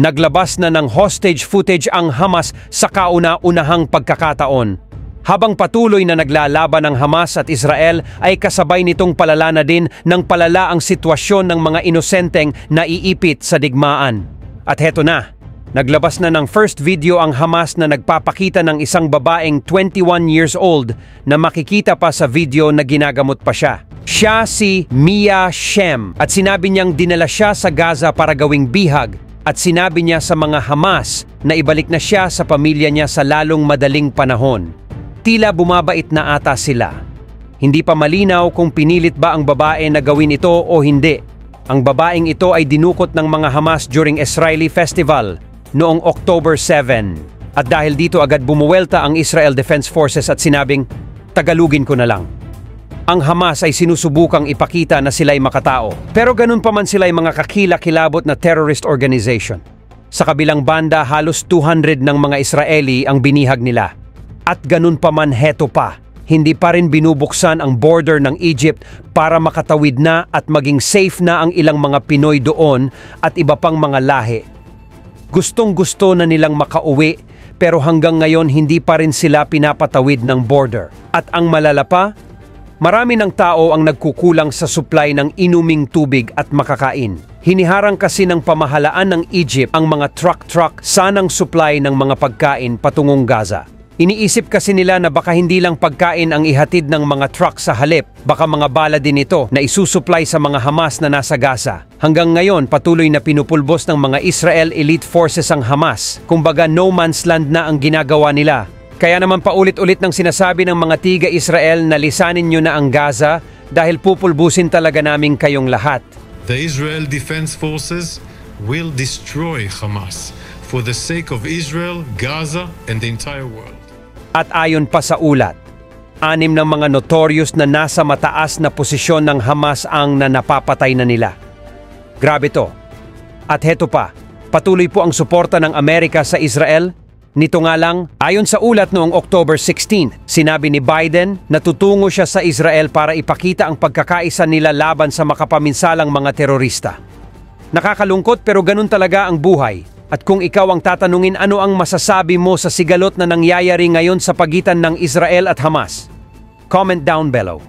Naglabas na ng hostage footage ang Hamas sa kauna-unahang pagkakataon. Habang patuloy na naglalaban ang Hamas at Israel ay kasabay nitong palala na din ng palala ang sitwasyon ng mga inosenteng naiipit sa digmaan. At heto na, naglabas na ng first video ang Hamas na nagpapakita ng isang babaeng 21 years old na makikita pa sa video na ginagamot pa siya. Siya si Mia Shem at sinabi niyang dinala siya sa Gaza para gawing bihag at sinabi niya sa mga Hamas na ibalik na siya sa pamilya niya sa lalong madaling panahon. Tila bumabait na ata sila. Hindi pa malinaw kung pinilit ba ang babae na gawin ito o hindi. Ang babaeng ito ay dinukot ng mga Hamas during Israeli Festival noong October 7. At dahil dito agad bumuwelta ang Israel Defense Forces at sinabing, tagalugin ko na lang. Ang Hamas ay sinusubukang ipakita na sila'y makatao. Pero ganun pa man sila'y mga kakilakilabot na terrorist organization. Sa kabilang banda, halos 200 ng mga Israeli ang binihag nila. At ganun pa man heto pa, hindi pa rin binubuksan ang border ng Egypt para makatawid na at maging safe na ang ilang mga Pinoy doon at iba pang mga lahi. Gustong-gusto na nilang makauwi pero hanggang ngayon hindi pa rin sila pinapatawid ng border. At ang malala pa, marami ng tao ang nagkukulang sa supply ng inuming tubig at makakain. Hiniharang kasi ng pamahalaan ng Egypt ang mga truck sanang supply ng mga pagkain patungong Gaza. Iniisip kasi nila na baka hindi lang pagkain ang ihatid ng mga truck sa halip, baka mga bala din ito na isusupply sa mga Hamas na nasa Gaza. Hanggang ngayon, patuloy na pinupulbos ng mga Israel Elite Forces ang Hamas. Kumbaga no man's land na ang ginagawa nila. Kaya naman paulit-ulit ng sinasabi ng mga tiga-Israel na lisanin nyo na ang Gaza dahil pupulbusin talaga namin kayong lahat. The Israel Defense Forces will destroy Hamas for the sake of Israel, Gaza, and the entire world. At ayon pa sa ulat, 6 ng mga notorious na nasa mataas na posisyon ng Hamas ang napapatay na nila. Grabe to. At heto pa, patuloy po ang suporta ng Amerika sa Israel. Nito nga lang, ayon sa ulat noong October 16, sinabi ni Biden na tutungo siya sa Israel para ipakita ang pagkakaisa nila laban sa makapaminsalang mga terorista. Nakakalungkot pero ganun talaga ang buhay. At kung ikaw ang tatanungin ano ang masasabi mo sa sigalot na nangyayari ngayon sa pagitan ng Israel at Hamas, comment down below.